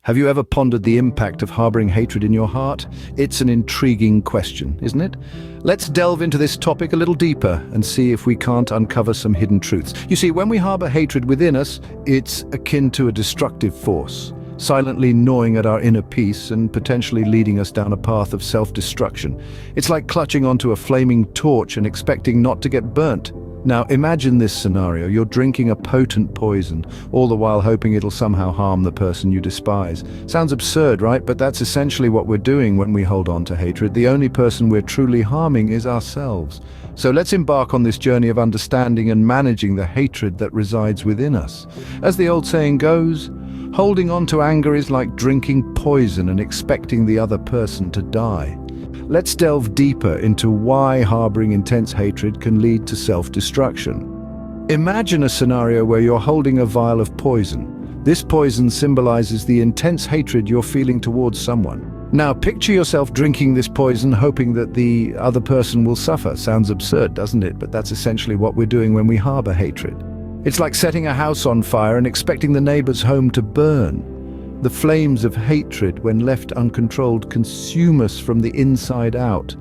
Have you ever pondered the impact of harboring hatred in your heart? It's an intriguing question, isn't it? Let's delve into this topic a little deeper and see if we can't uncover some hidden truths. You see, when we harbor hatred within us, it's akin to a destructive force, silently gnawing at our inner peace and potentially leading us down a path of self-destruction. It's like clutching onto a flaming torch and expecting not to get burnt. Now imagine this scenario. You're drinking a potent poison, all the while hoping it'll somehow harm the person you despise. Sounds absurd, right? But that's essentially what we're doing when we hold on to hatred. The only person we're truly harming is ourselves. So let's embark on this journey of understanding and managing the hatred that resides within us. As the old saying goes, holding on to anger is like drinking poison and expecting the other person to die. Let's delve deeper into why harboring intense hatred can lead to self-destruction. Imagine a scenario where you're holding a vial of poison. This poison symbolizes the intense hatred you're feeling towards someone. Now picture yourself drinking this poison, hoping that the other person will suffer. Sounds absurd, doesn't it? But that's essentially what we're doing when we harbor hatred. It's like setting a house on fire and expecting the neighbor's home to burn. The flames of hatred, when left uncontrolled, consume us from the inside out.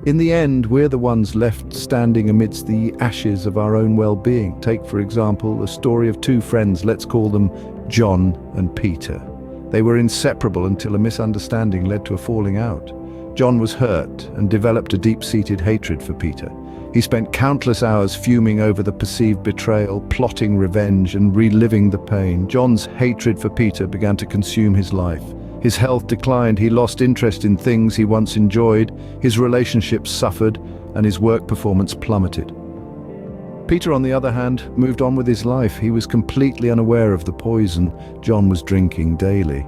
In the end, we're the ones left standing amidst the ashes of our own well-being. Take, for example, a story of two friends, let's call them John and Peter. They were inseparable until a misunderstanding led to a falling out. John was hurt and developed a deep-seated hatred for Peter. He spent countless hours fuming over the perceived betrayal, plotting revenge and reliving the pain. John's hatred for Peter began to consume his life. His health declined, he lost interest in things he once enjoyed, his relationships suffered, and his work performance plummeted. Peter, on the other hand, moved on with his life. He was completely unaware of the poison John was drinking daily.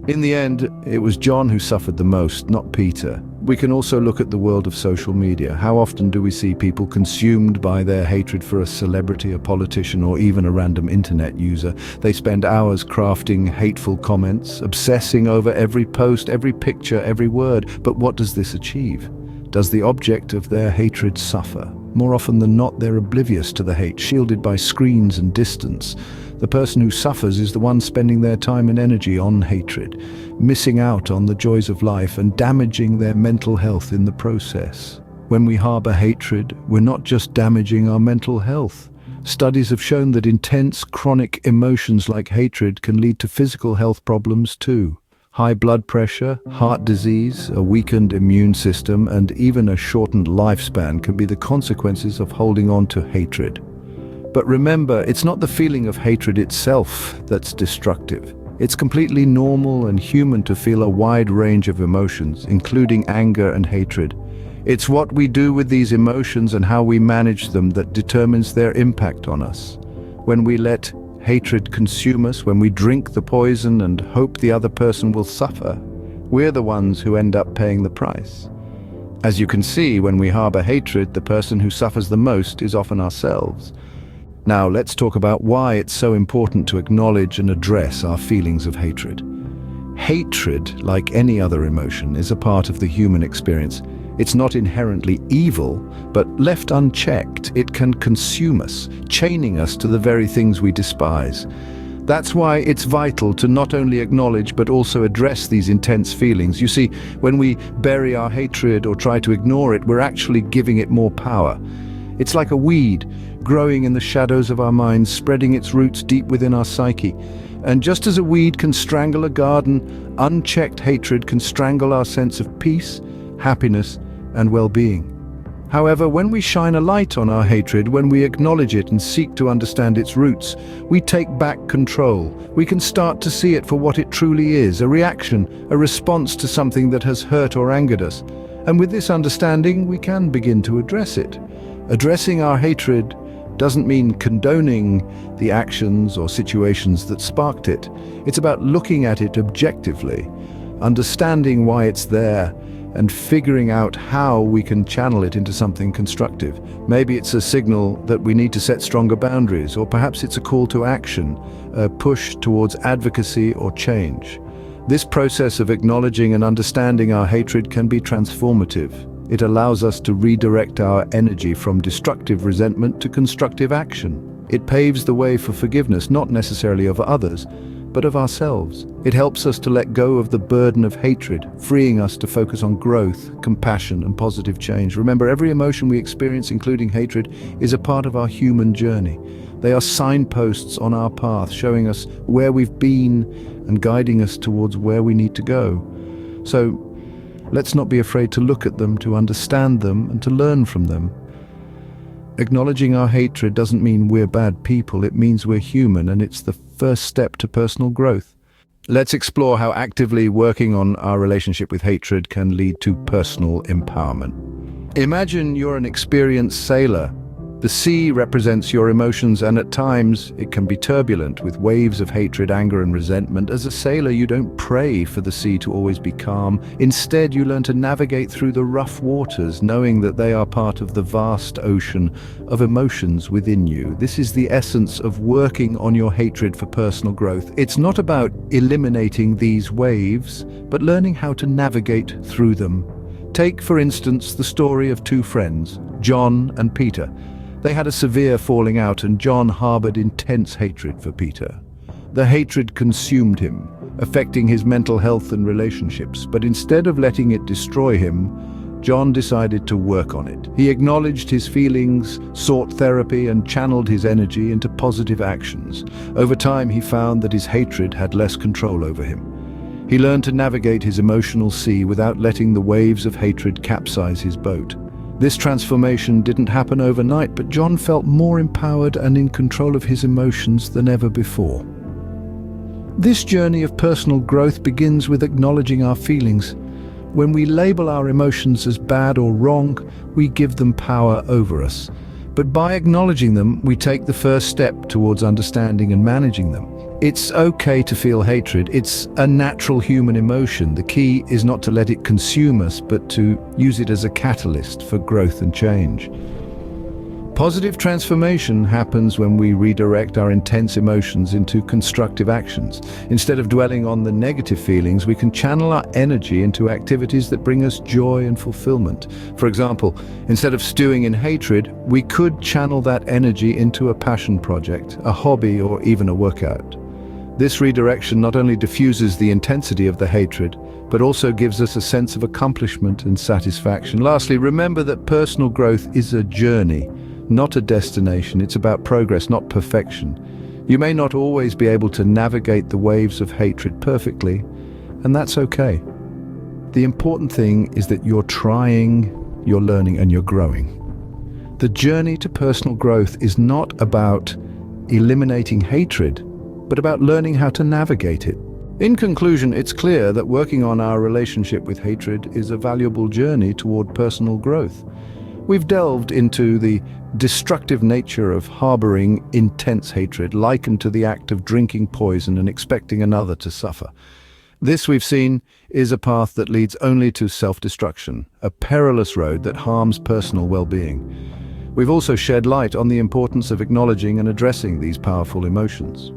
In the end, it was John who suffered the most, not Peter. We can also look at the world of social media. How often do we see people consumed by their hatred for a celebrity, a politician, or even a random internet user? They spend hours crafting hateful comments, obsessing over every post, every picture, every word. But what does this achieve? Does the object of their hatred suffer? More often than not, they're oblivious to the hate, shielded by screens and distance. The person who suffers is the one spending their time and energy on hatred, missing out on the joys of life and damaging their mental health in the process. When we harbor hatred, we're not just damaging our mental health. Studies have shown that intense, chronic emotions like hatred can lead to physical health problems too. High blood pressure, heart disease, a weakened immune system, and even a shortened lifespan can be the consequences of holding on to hatred. But remember, it's not the feeling of hatred itself that's destructive. It's completely normal and human to feel a wide range of emotions, including anger and hatred. It's what we do with these emotions and how we manage them that determines their impact on us. When we let hatred consume us, when we drink the poison and hope the other person will suffer, we're the ones who end up paying the price. As you can see, when we harbor hatred, the person who suffers the most is often ourselves. Now let's talk about why it's so important to acknowledge and address our feelings of hatred. Hatred, like any other emotion, is a part of the human experience. It's not inherently evil, but left unchecked, it can consume us, chaining us to the very things we despise. That's why it's vital to not only acknowledge but also address these intense feelings. You see, when we bury our hatred or try to ignore it, we're actually giving it more power. It's like a weed, growing in the shadows of our minds, spreading its roots deep within our psyche. And just as a weed can strangle a garden, unchecked hatred can strangle our sense of peace, happiness, and well-being. However, when we shine a light on our hatred, when we acknowledge it and seek to understand its roots, we take back control. We can start to see it for what it truly is, a reaction, a response to something that has hurt or angered us. And with this understanding, we can begin to address it. Addressing our hatred doesn't mean condoning the actions or situations that sparked it. It's about looking at it objectively, understanding why it's there, and figuring out how we can channel it into something constructive. Maybe it's a signal that we need to set stronger boundaries, or perhaps it's a call to action, a push towards advocacy or change. This process of acknowledging and understanding our hatred can be transformative. It allows us to redirect our energy from destructive resentment to constructive action. It paves the way for forgiveness, not necessarily of others, but of ourselves. It helps us to let go of the burden of hatred, freeing us to focus on growth, compassion, and positive change. Remember, every emotion we experience, including hatred, is a part of our human journey. They are signposts on our path, showing us where we've been and guiding us towards where we need to go. So, let's not be afraid to look at them, to understand them, and to learn from them. Acknowledging our hatred doesn't mean we're bad people, it means we're human, and it's the first step to personal growth. Let's explore how actively working on our relationship with hatred can lead to personal empowerment. Imagine you're an experienced sailor. The sea represents your emotions, and at times it can be turbulent with waves of hatred, anger, and resentment. As a sailor, you don't pray for the sea to always be calm. Instead, you learn to navigate through the rough waters, knowing that they are part of the vast ocean of emotions within you. This is the essence of working on your hatred for personal growth. It's not about eliminating these waves, but learning how to navigate through them. Take, for instance, the story of two friends, John and Peter. They had a severe falling out, and John harbored intense hatred for Peter. The hatred consumed him, affecting his mental health and relationships. But instead of letting it destroy him, John decided to work on it. He acknowledged his feelings, sought therapy, and channeled his energy into positive actions. Over time, he found that his hatred had less control over him. He learned to navigate his emotional sea without letting the waves of hatred capsize his boat. This transformation didn't happen overnight, but John felt more empowered and in control of his emotions than ever before. This journey of personal growth begins with acknowledging our feelings. When we label our emotions as bad or wrong, we give them power over us. But by acknowledging them, we take the first step towards understanding and managing them. It's okay to feel hatred. It's a natural human emotion. The key is not to let it consume us, but to use it as a catalyst for growth and change. Positive transformation happens when we redirect our intense emotions into constructive actions. Instead of dwelling on the negative feelings, we can channel our energy into activities that bring us joy and fulfillment. For example, instead of stewing in hatred, we could channel that energy into a passion project, a hobby, or even a workout. This redirection not only diffuses the intensity of the hatred, but also gives us a sense of accomplishment and satisfaction. Lastly, remember that personal growth is a journey, not a destination. It's about progress, not perfection. You may not always be able to navigate the waves of hatred perfectly, and that's okay. The important thing is that you're trying, you're learning, and you're growing. The journey to personal growth is not about eliminating hatred, but about learning how to navigate it. In conclusion, it's clear that working on our relationship with hatred is a valuable journey toward personal growth. We've delved into the destructive nature of harboring intense hatred, likened to the act of drinking poison and expecting another to suffer. This, we've seen, is a path that leads only to self-destruction, a perilous road that harms personal well-being. We've also shed light on the importance of acknowledging and addressing these powerful emotions.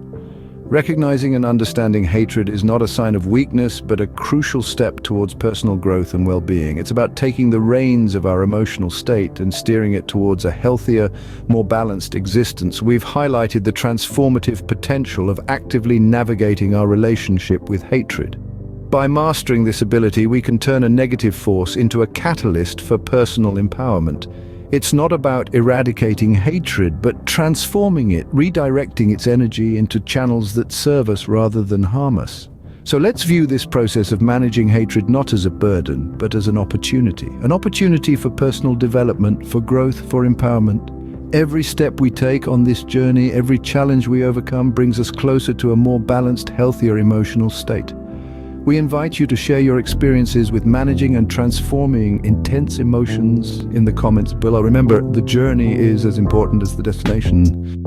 Recognizing and understanding hatred is not a sign of weakness, but a crucial step towards personal growth and well-being. It's about taking the reins of our emotional state and steering it towards a healthier, more balanced existence. We've highlighted the transformative potential of actively navigating our relationship with hatred. By mastering this ability, we can turn a negative force into a catalyst for personal empowerment. It's not about eradicating hatred, but transforming it, redirecting its energy into channels that serve us rather than harm us. So let's view this process of managing hatred not as a burden, but as an opportunity for personal development, for growth, for empowerment. Every step we take on this journey, every challenge we overcome brings us closer to a more balanced, healthier emotional state. We invite you to share your experiences with managing and transforming intense emotions in the comments below. Remember, the journey is as important as the destination.